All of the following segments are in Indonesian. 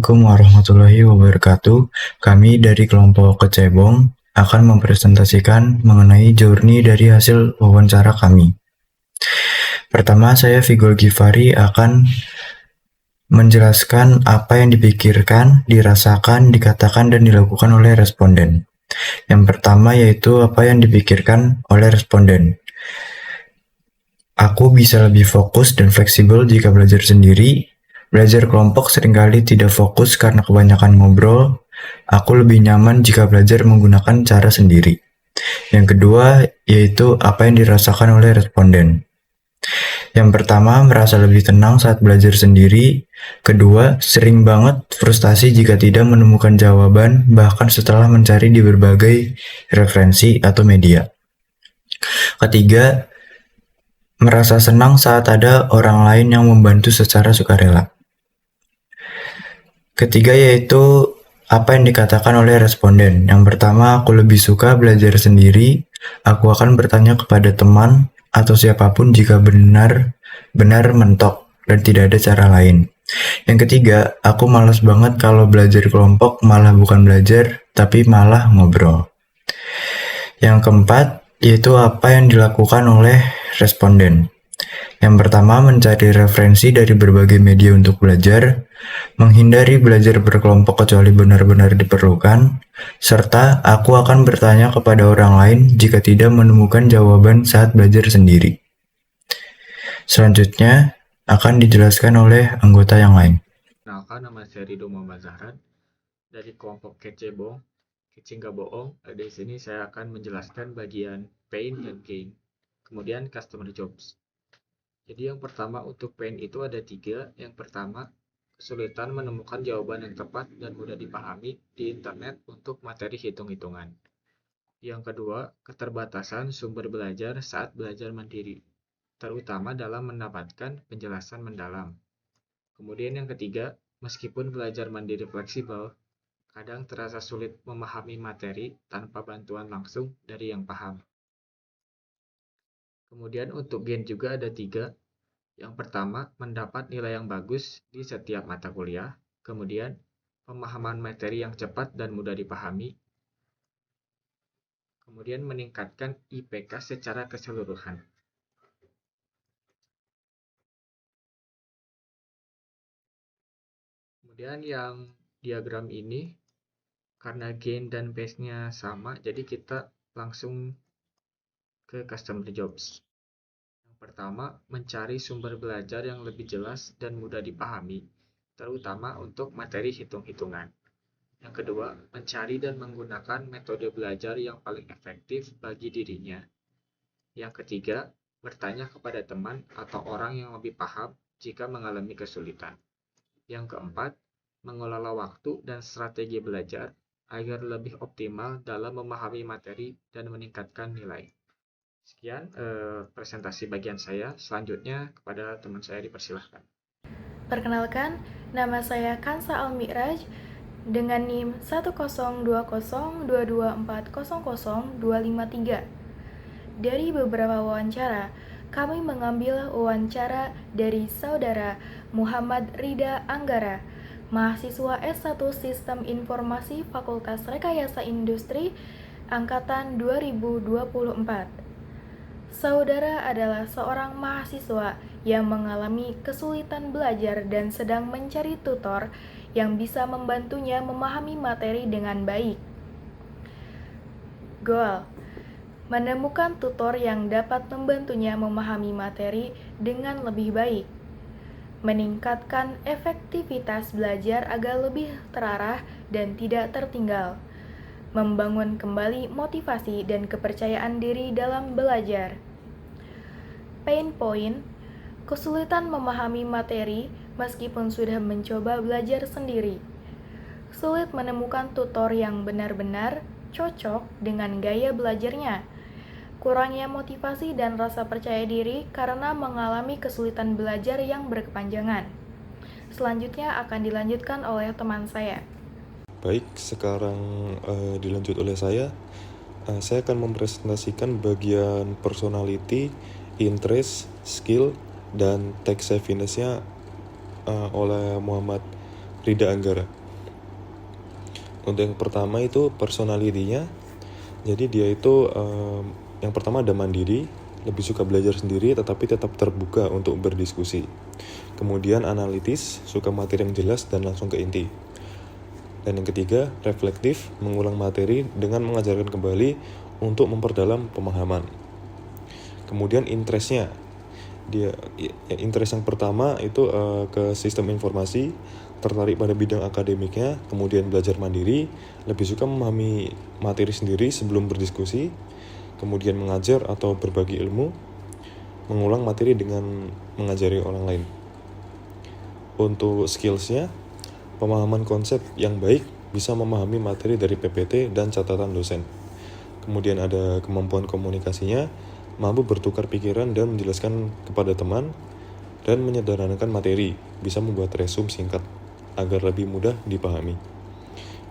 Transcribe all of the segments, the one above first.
Assalamualaikum warahmatullahi wabarakatuh. Kami dari kelompok Kecebong akan mempresentasikan mengenai journey dari hasil wawancara kami. Pertama, saya Vigol Givari akan menjelaskan apa yang dipikirkan, dirasakan, dikatakan, dan dilakukan oleh responden. Yang pertama yaitu apa yang dipikirkan oleh responden. Aku bisa lebih fokus dan fleksibel jika belajar sendiri. Belajar kelompok seringkali tidak fokus karena kebanyakan ngobrol. Aku lebih nyaman jika belajar menggunakan cara sendiri. Yang kedua yaitu apa yang dirasakan oleh responden. Yang pertama, merasa lebih tenang saat belajar sendiri. Kedua, sering banget frustasi jika tidak menemukan jawaban, bahkan setelah mencari di berbagai referensi atau media. Ketiga, merasa senang saat ada orang lain yang membantu secara sukarela. Ketiga yaitu apa yang dikatakan oleh responden. Yang pertama, aku lebih suka belajar sendiri. Aku akan bertanya kepada teman atau siapapun jika benar-benar mentok dan tidak ada cara lain. Yang ketiga, aku malas banget kalau belajar kelompok malah bukan belajar, tapi malah ngobrol. Yang keempat, yaitu apa yang dilakukan oleh responden. Yang pertama, mencari referensi dari berbagai media untuk belajar, menghindari belajar berkelompok kecuali benar-benar diperlukan, serta aku akan bertanya kepada orang lain jika tidak menemukan jawaban saat belajar sendiri. Selanjutnya, akan dijelaskan oleh anggota yang lain. Kenalkan, nama saya Rido Muhammad Zahran dari kelompok Kecebong, Kecing Gak Bohong. Di sini saya akan menjelaskan bagian pain dan gain, kemudian customer jobs. Jadi yang pertama untuk pain itu ada 3. Yang pertama, kesulitan menemukan jawaban yang tepat dan mudah dipahami di internet untuk materi hitung-hitungan. Yang kedua, keterbatasan sumber belajar saat belajar mandiri, terutama dalam mendapatkan penjelasan mendalam. Kemudian yang ketiga, meskipun belajar mandiri fleksibel, kadang terasa sulit memahami materi tanpa bantuan langsung dari yang paham. Kemudian untuk gain juga ada 3. Yang pertama, mendapat nilai yang bagus di setiap mata kuliah. Kemudian, pemahaman materi yang cepat dan mudah dipahami. Kemudian meningkatkan IPK secara keseluruhan. Kemudian yang diagram ini, karena gain dan base-nya sama, jadi kita langsung ke customer jobs. Yang pertama, mencari sumber belajar yang lebih jelas dan mudah dipahami, terutama untuk materi hitung-hitungan. Yang kedua, mencari dan menggunakan metode belajar yang paling efektif bagi dirinya. Yang ketiga, bertanya kepada teman atau orang yang lebih paham jika mengalami kesulitan. Yang keempat, mengelola waktu dan strategi belajar agar lebih optimal dalam memahami materi dan meningkatkan nilai. Sekian presentasi bagian saya. Selanjutnya kepada teman saya dipersilahkan. Perkenalkan, nama saya Kansa Al-Mi'raj dengan NIM 1020224000253. Dari beberapa wawancara, kami mengambil wawancara dari saudara Muhammad Rida Anggara, mahasiswa S1 Sistem Informasi Fakultas Rekayasa Industri Angkatan 2024. Saudara adalah seorang mahasiswa yang mengalami kesulitan belajar dan sedang mencari tutor yang bisa membantunya memahami materi dengan baik. Goal: menemukan tutor yang dapat membantunya memahami materi dengan lebih baik, meningkatkan efektivitas belajar agar lebih terarah dan tidak tertinggal, membangun kembali motivasi dan kepercayaan diri dalam belajar. Pain point: kesulitan memahami materi meskipun sudah mencoba belajar sendiri. Sulit menemukan tutor yang benar-benar cocok dengan gaya belajarnya. Kurangnya motivasi dan rasa percaya diri karena mengalami kesulitan belajar yang berkepanjangan. Selanjutnya akan dilanjutkan oleh teman saya. Baik, sekarang dilanjut oleh saya. Saya akan mempresentasikan bagian personality, interest, skill, dan tech savviness-nya oleh Muhammad Rida Anggara. Untuk yang pertama itu personality-nya. Jadi dia itu yang pertama ada mandiri, lebih suka belajar sendiri tetapi tetap terbuka untuk berdiskusi. Kemudian analitis, suka materi yang jelas dan langsung ke inti. Dan yang ketiga, reflektif, mengulang materi dengan mengajarkan kembali untuk memperdalam pemahaman. Kemudian interest-nya. Interest yang pertama itu ke sistem informasi, tertarik pada bidang akademiknya, kemudian belajar mandiri, lebih suka memahami materi sendiri sebelum berdiskusi, kemudian mengajar atau berbagi ilmu, mengulang materi dengan mengajari orang lain. Untuk skills-nya, pemahaman konsep yang baik, bisa memahami materi dari PPT dan catatan dosen. Kemudian ada kemampuan komunikasinya, mampu bertukar pikiran dan menjelaskan kepada teman, dan menyederhanakan materi, bisa membuat resume singkat agar lebih mudah dipahami.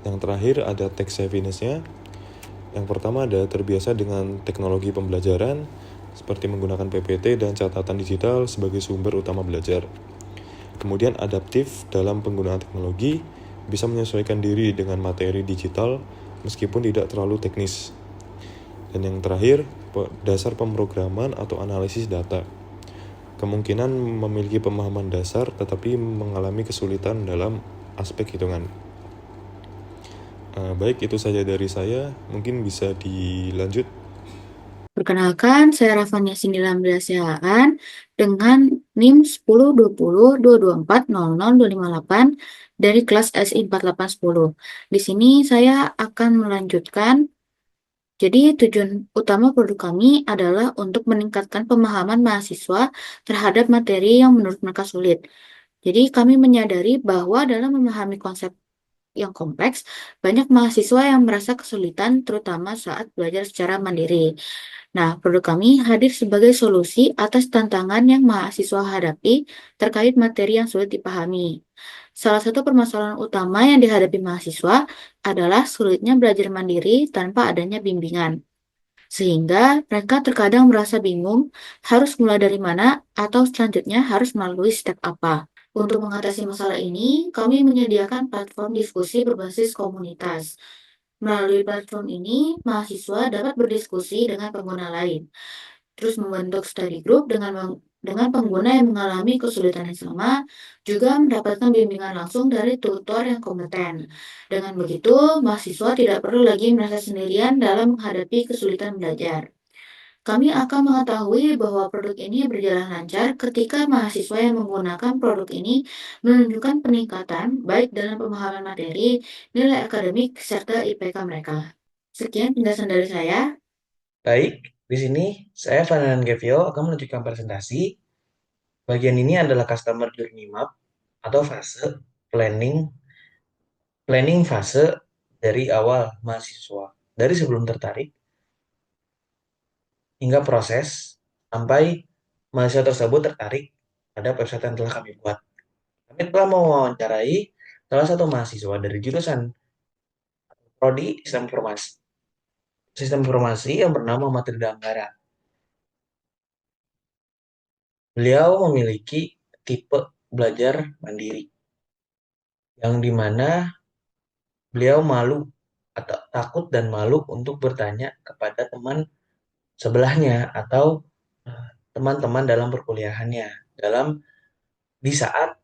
Yang terakhir ada tech savviness-nya. Yang pertama ada terbiasa dengan teknologi pembelajaran, seperti menggunakan PPT dan catatan digital sebagai sumber utama belajar. Kemudian adaptif dalam penggunaan teknologi, bisa menyesuaikan diri dengan materi digital meskipun tidak terlalu teknis. Dan yang terakhir, dasar pemrograman atau analisis data. Kemungkinan memiliki pemahaman dasar tetapi mengalami kesulitan dalam aspek hitungan. Baik, itu saja dari saya. Mungkin bisa dilanjut. Perkenalkan, saya Rafania Sindilam Sihaan dengan NIM 102022400258 dari kelas SI 4810. Di sini saya akan melanjutkan. Jadi tujuan utama produk kami adalah untuk meningkatkan pemahaman mahasiswa terhadap materi yang menurut mereka sulit. Jadi kami menyadari bahwa dalam memahami konsep yang kompleks, banyak mahasiswa yang merasa kesulitan terutama saat belajar secara mandiri. Nah, produk kami hadir sebagai solusi atas tantangan yang mahasiswa hadapi terkait materi yang sulit dipahami. Salah satu permasalahan utama yang dihadapi mahasiswa adalah sulitnya belajar mandiri tanpa adanya bimbingan. Sehingga mereka terkadang merasa bingung harus mulai dari mana atau selanjutnya harus melalui step apa. Untuk mengatasi masalah ini, kami menyediakan platform diskusi berbasis komunitas. Melalui platform ini, mahasiswa dapat berdiskusi dengan pengguna lain, terus membentuk study group dengan pengguna yang mengalami kesulitan yang sama, juga mendapatkan bimbingan langsung dari tutor yang kompeten. Dengan begitu, mahasiswa tidak perlu lagi merasa sendirian dalam menghadapi kesulitan belajar. Kami akan mengetahui bahwa produk ini berjalan lancar ketika mahasiswa yang menggunakan produk ini menunjukkan peningkatan baik dalam pemahaman materi, nilai akademik, serta IPK mereka. Sekian penjelasan dari saya. Baik, di sini saya Fernand Gevio akan menunjukkan presentasi. Bagian ini adalah Customer Journey Map atau fase planning fase dari awal mahasiswa, dari sebelum tertarik hingga proses sampai mahasiswa tersebut tertarik pada website yang telah kami buat. Kami telah mewawancarai salah satu mahasiswa dari jurusan Prodi Sistem Informasi yang bernama Matilda Anggara. Beliau memiliki tipe belajar mandiri, yang dimana beliau malu atau takut dan malu untuk bertanya kepada teman sebelahnya atau teman-teman dalam perkuliahannya di saat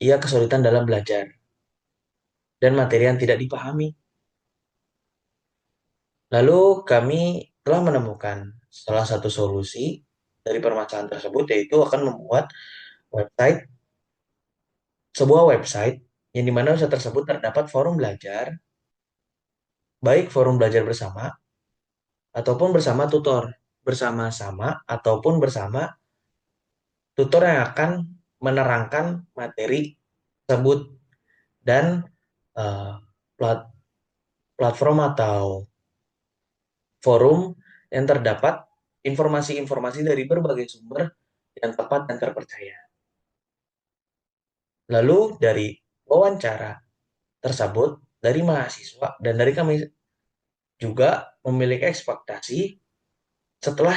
ia kesulitan dalam belajar dan materi yang tidak dipahami. Lalu kami telah menemukan salah satu solusi dari permasalahan tersebut, yaitu akan membuat sebuah website yang dimana website tersebut terdapat forum belajar, baik forum belajar bersama ataupun bersama tutor, bersama-sama ataupun bersama tutor yang akan menerangkan materi tersebut. Dan platform atau forum yang terdapat informasi-informasi dari berbagai sumber yang tepat dan terpercaya. Lalu dari wawancara tersebut, dari mahasiswa dan dari kami juga memiliki ekspektasi setelah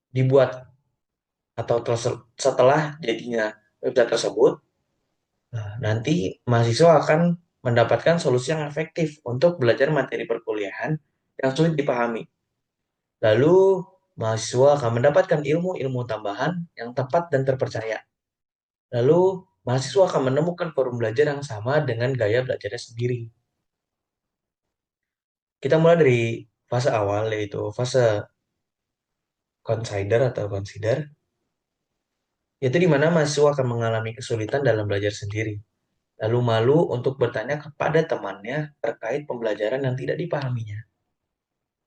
dibuat atau setelah jadinya website tersebut, Nah, nanti mahasiswa akan mendapatkan solusi yang efektif untuk belajar materi perkuliahan yang sulit dipahami. Lalu, mahasiswa akan mendapatkan ilmu-ilmu tambahan yang tepat dan terpercaya. Lalu, mahasiswa akan menemukan forum belajar yang sama dengan gaya belajarnya sendiri. Kita mulai dari fase awal, yaitu fase consider, yaitu di mana mahasiswa akan mengalami kesulitan dalam belajar sendiri, lalu malu untuk bertanya kepada temannya terkait pembelajaran yang tidak dipahaminya.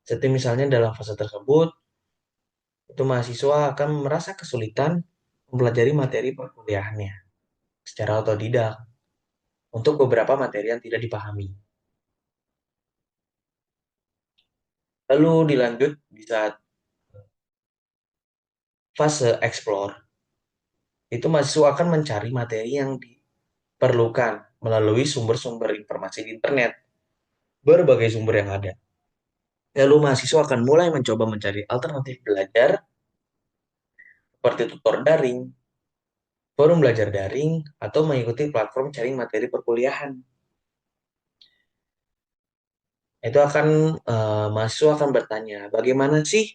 Seperti misalnya dalam fase tersebut, itu mahasiswa akan merasa kesulitan mempelajari materi perkuliahannya secara otodidak untuk beberapa materi yang tidak dipahami. Lalu dilanjut di saat fase explore, itu mahasiswa akan mencari materi yang diperlukan melalui sumber-sumber informasi di internet, berbagai sumber yang ada. Lalu mahasiswa akan mulai mencoba mencari alternatif belajar seperti tutor daring, forum belajar daring, atau mengikuti platform sharing materi perkuliahan. Itu akan mahasiswa akan bertanya, bagaimana sih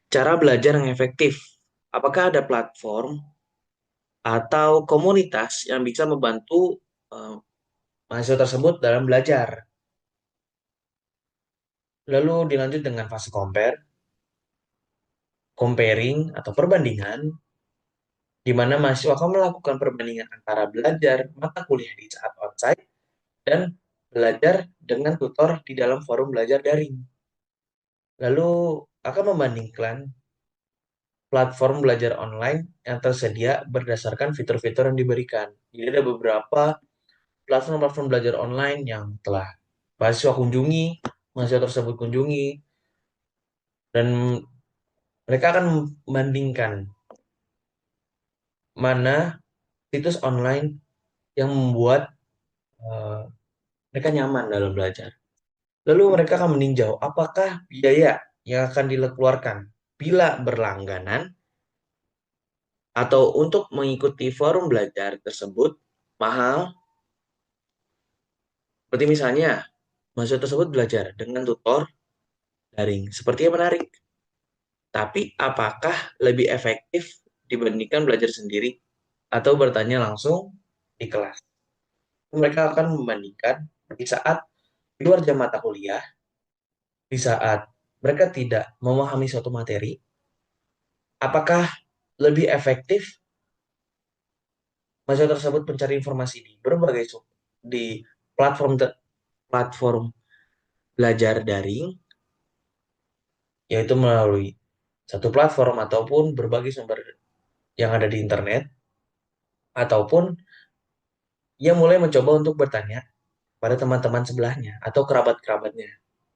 cara belajar yang efektif? Apakah ada platform atau komunitas yang bisa membantu eh, mahasiswa tersebut dalam belajar? Lalu dilanjut dengan fase comparing atau perbandingan, di mana mahasiswa akan melakukan perbandingan antara belajar mata kuliah di saat onsite dan belajar dengan tutor di dalam forum belajar daring. Lalu akan membandingkan platform belajar online yang tersedia berdasarkan fitur-fitur yang diberikan. Jadi ada beberapa platform-platform belajar online yang telah mahasiswa tersebut kunjungi, dan mereka akan membandingkan mana situs online yang membuat eh, mereka nyaman dalam belajar. Lalu mereka akan meninjau apakah biaya yang akan dikeluarkan bila berlangganan atau untuk mengikuti forum belajar tersebut mahal. Seperti misalnya, mahasiswa tersebut belajar dengan tutor daring, sepertinya menarik. Tapi apakah lebih efektif dibandingkan belajar sendiri atau bertanya langsung di kelas? Mereka akan membandingkan di saat di luar jam mata kuliah, di saat mereka tidak memahami suatu materi, apakah lebih efektif mahasiswa tersebut mencari informasi di berbagai di platform belajar daring, yaitu melalui satu platform ataupun berbagai sumber yang ada di internet, ataupun ia mulai mencoba untuk bertanya pada teman-teman sebelahnya atau kerabat-kerabatnya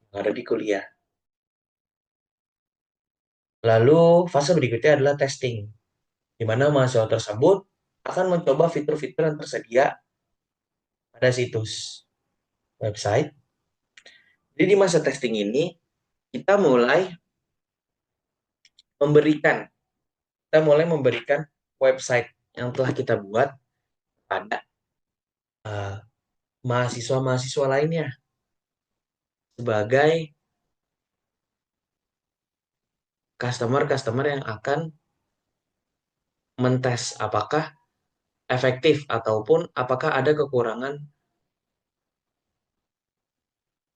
yang ada di kuliah. Lalu fase berikutnya adalah testing, di mana mahasiswa tersebut akan mencoba fitur-fitur yang tersedia pada situs website. Jadi di masa testing ini kita memberikan mulai memberikan website yang telah kita buat pada mahasiswa-mahasiswa lainnya sebagai customer-customer yang akan mentes apakah efektif ataupun apakah ada kekurangan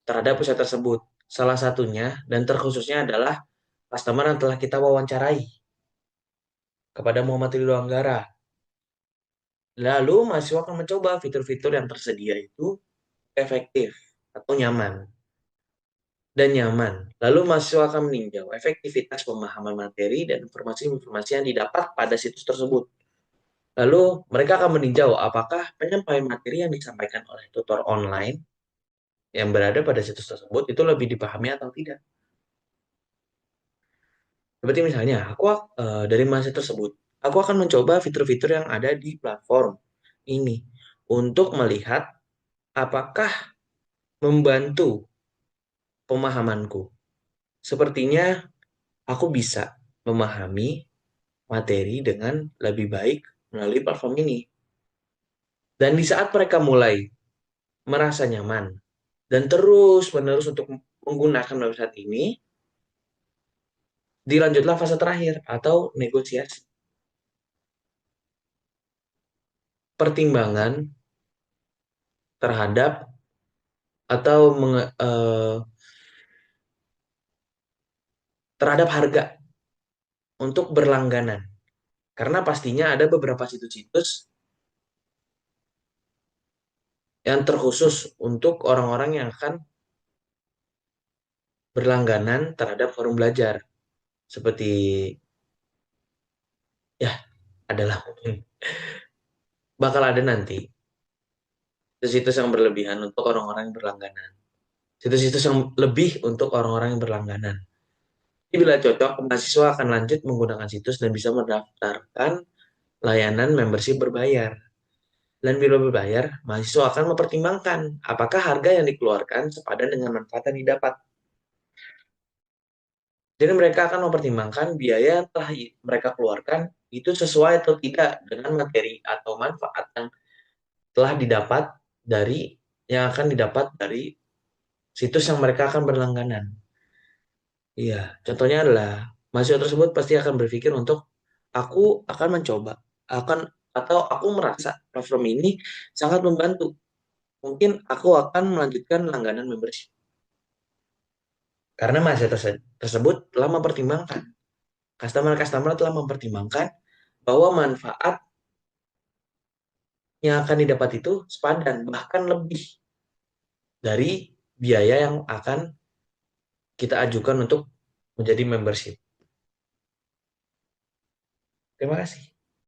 terhadap website tersebut. Salah satunya dan terkhususnya adalah customer yang telah kita wawancarai kepada Muhammad Ridho Anggara. Lalu mahasiswa akan mencoba fitur-fitur yang tersedia itu efektif atau nyaman. Lalu mahasiswa akan meninjau efektivitas pemahaman materi dan informasi-informasi yang didapat pada situs tersebut. Lalu mereka akan meninjau apakah penyampaian materi yang disampaikan oleh tutor online yang berada pada situs tersebut itu lebih dipahami atau tidak. Seperti misalnya, dari mahasiswa tersebut, aku akan mencoba fitur-fitur yang ada di platform ini untuk melihat apakah membantu pemahamanku. Sepertinya aku bisa memahami materi dengan lebih baik melalui platform ini. Dan di saat mereka mulai merasa nyaman dan terus-menerus untuk menggunakan website ini, dilanjutlah fase terakhir atau negosiasi. Pertimbangan terhadap atau terhadap harga untuk berlangganan. Karena pastinya ada beberapa situs-situs yang terkhusus untuk orang-orang yang akan berlangganan terhadap forum belajar. Seperti, ya, adalah mungkin. Bakal ada nanti situs-situs yang berlebihan untuk orang-orang yang berlangganan. Situs-situs yang lebih untuk orang-orang yang berlangganan. Jadi bila cocok, mahasiswa akan lanjut menggunakan situs dan bisa mendaftarkan layanan membership berbayar. Dan bila berbayar, mahasiswa akan mempertimbangkan apakah harga yang dikeluarkan sepadan dengan manfaat yang didapat. Jadi mereka akan mempertimbangkan biaya yang telah mereka keluarkan itu sesuai atau tidak dengan materi atau manfaat yang telah didapat yang akan didapat dari situs yang mereka akan berlangganan. Iya, contohnya adalah mahasiswa tersebut pasti akan berpikir untuk aku akan mencoba, atau aku merasa platform ini sangat membantu. Mungkin aku akan melanjutkan langganan membership. Karena mahasiswa tersebut telah mempertimbangkan, customer telah mempertimbangkan bahwa manfaat yang akan didapat itu sepadan, bahkan lebih dari biaya yang akan kita ajukan untuk menjadi membership. Terima kasih.